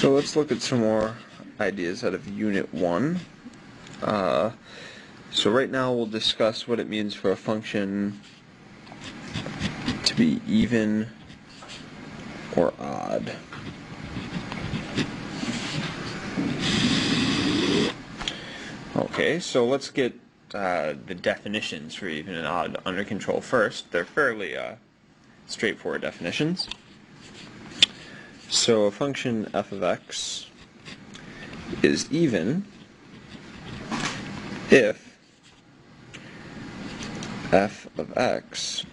So let's look at some more ideas out of Unit 1. So right now we'll discuss what it means for a function to be even or odd. Okay, so let's get the definitions for even and odd under control first. They're fairly straightforward definitions. So a function f of x is even if f of x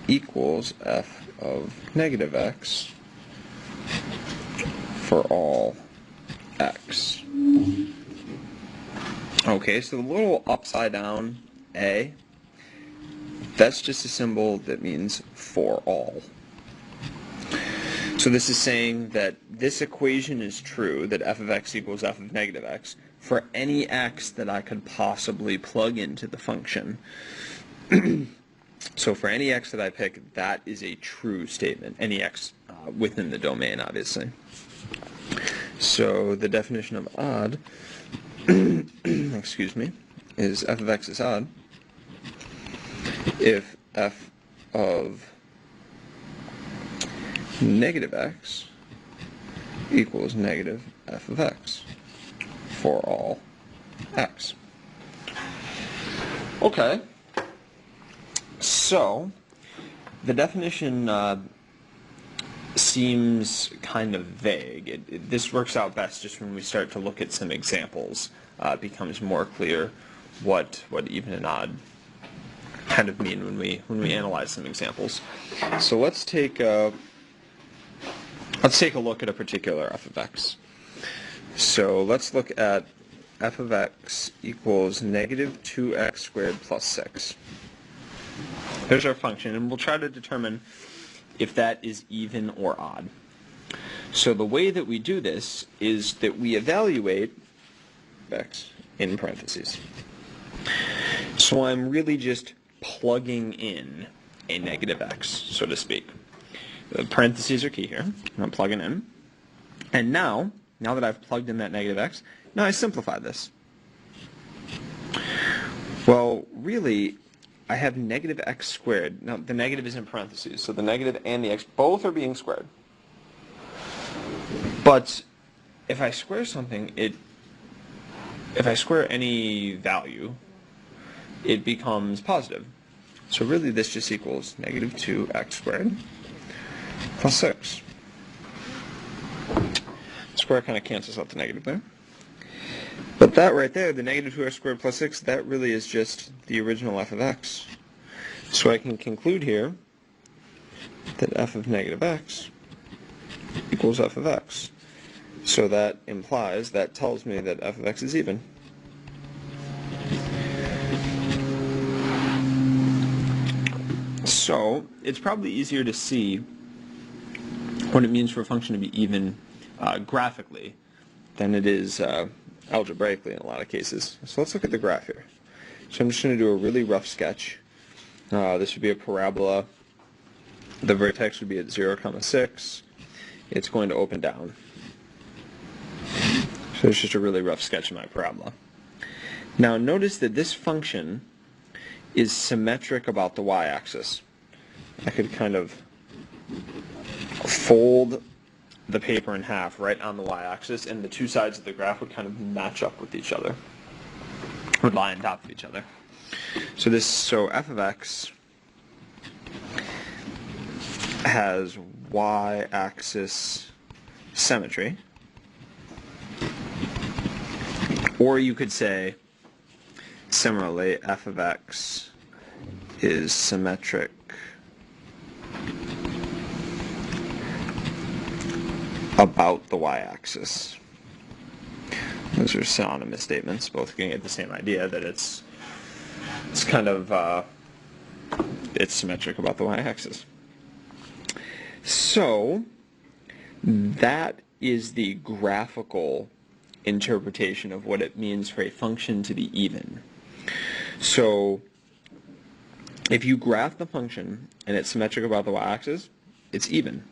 equals f of negative x for all x. Okay, so the little upside down a, that's just a symbol that means for all. So this is saying that this equation is true, that f of x equals f of negative x, for any x that I could possibly plug into the function. So for any x that I pick, that is a true statement. Any x within the domain, obviously. So the definition of odd, excuse me, is f of x is odd if f of negative x equals negative f of x for all x. Okay, so the definition seems kind of vague. This works out best just when we start to look at some examples. It becomes more clear what even and odd kind of mean when we analyze some examples. So let's take a look at a particular f of x. So let's look at f of x equals negative 2x squared plus 6. There's our function, and we'll try to determine if that is even or odd. So the way that we do this is that we evaluate x in parentheses. So I'm really just plugging in a negative x, so to speak. The parentheses are key here. I'm plugging in. And now that I've plugged in that negative x, now I simplify this. Well, really, I have negative x squared. Now, the negative is in parentheses, so the negative and the x both are being squared. But if I square something, if I square any value, it becomes positive. So really, this just equals negative 2x squared plus 6. Square kind of cancels out the negative there. But that right there, the negative 2x squared plus 6, that really is just the original f of x. So I can conclude here that f of negative x equals f of x. So that implies, that tells me that f of x is even. So it's probably easier to see what it means for a function to be even graphically than it is algebraically in a lot of cases. So let's look at the graph here. So I'm just going to do a really rough sketch. This would be a parabola. The vertex would be at 0, 6. It's going to open down. So it's just a really rough sketch of my parabola. Now notice that this function is symmetric about the y-axis. I could kind of fold the paper in half right on the y-axis, and the two sides of the graph would kind of match up with each other, would lie on top of each other. So f of x has y-axis symmetry, or you could say similarly f of x is symmetric about the y-axis. Those are synonymous statements, both getting at the same idea that it's kind of it's symmetric about the y-axis. So that is the graphical interpretation of what it means for a function to be even. So if you graph the function and it's symmetric about the y-axis, it's even.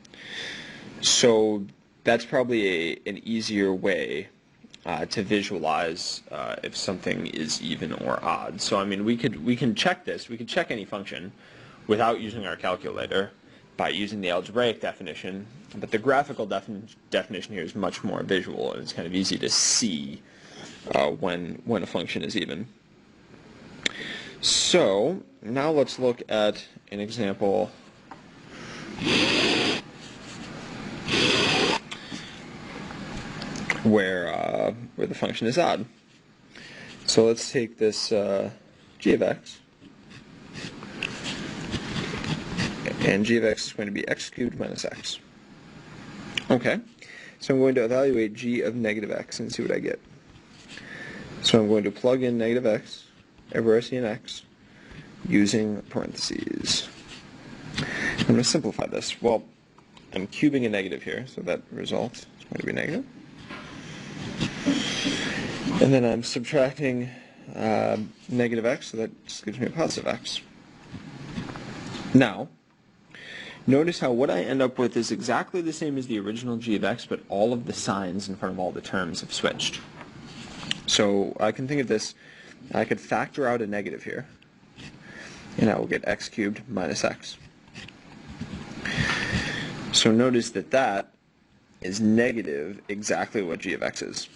So that's probably an easier way to visualize if something is even or odd. So I mean, we can check this. We could check any function without using our calculator by using the algebraic definition. But the graphical definition here is much more visual, and it's kind of easy to see when a function is even. So now let's look at an example where the function is odd. So let's take this g of x, and g of x is going to be x cubed minus x. Okay, so I'm going to evaluate g of negative x and see what I get. So I'm going to plug in negative x everywhere I see an x using parentheses. I'm going to simplify this. Well, I'm cubing a negative here, so that result is going to be negative. And then I'm subtracting negative x, so that just gives me a positive x. Now, notice how what I end up with is exactly the same as the original g of x, but all of the signs in front of all the terms have switched. So I can think of this, I could factor out a negative here, and I will get x cubed minus x. So notice that that is negative exactly what g of x is.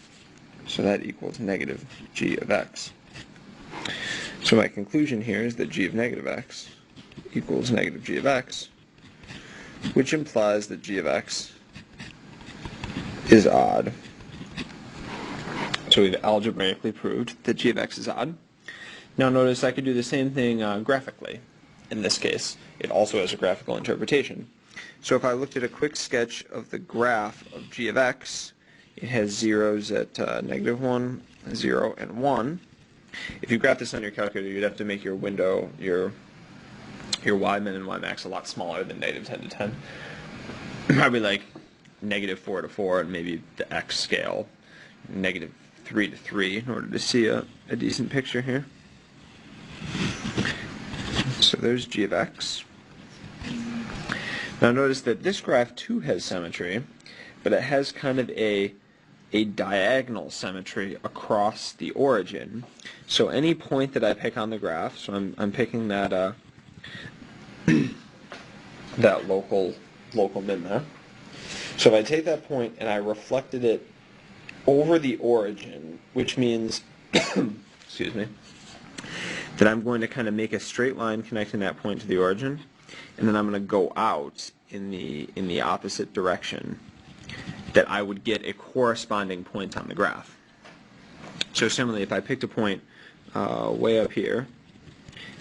So that equals negative g of x. So my conclusion here is that g of negative x equals negative g of x, which implies that g of x is odd. So we've algebraically proved that g of x is odd. Now notice I could do the same thing graphically. In this case, it also has a graphical interpretation. So if I looked at a quick sketch of the graph of g of x, it has zeros at negative 1, 0, and 1. If you graph this on your calculator, you'd have to make your window, your y-min and y-max a lot smaller than negative 10 to 10. Probably like negative 4 to 4, and maybe the x scale, negative 3 to 3, in order to see a decent picture here. So there's g of x. Now notice that this graph too has symmetry, but it has kind of a diagonal symmetry across the origin. So any point that I pick on the graph, so I'm picking that that local min there. So if I take that point and I reflected it over the origin, which means excuse me, that I'm going to kind of make a straight line connecting that point to the origin, and then I'm going to go out in the opposite direction, that I would get a corresponding point on the graph. So similarly, if I picked a point way up here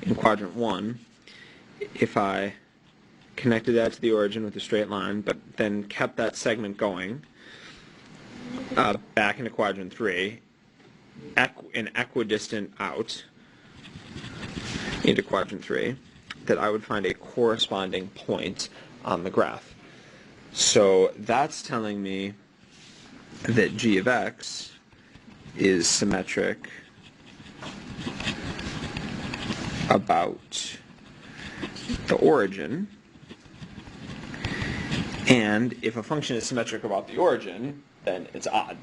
in quadrant 1, if I connected that to the origin with a straight line, but then kept that segment going back into quadrant 3, an equidistant out into quadrant 3, that I would find a corresponding point on the graph. So that's telling me that g of x is symmetric about the origin. And if a function is symmetric about the origin, then it's odd.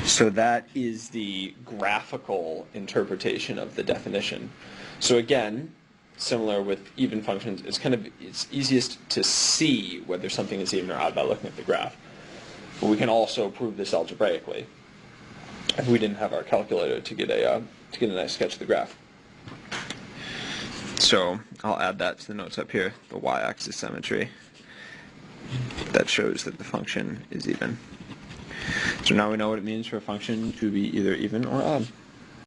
So that is the graphical interpretation of the definition. So again, similar with even functions, it's easiest to see whether something is even or odd by looking at the graph. But we can also prove this algebraically if we didn't have our calculator to get a nice sketch of the graph. So I'll add that to the notes up here, the y-axis symmetry. That shows that the function is even. So now we know what it means for a function to be either even or odd.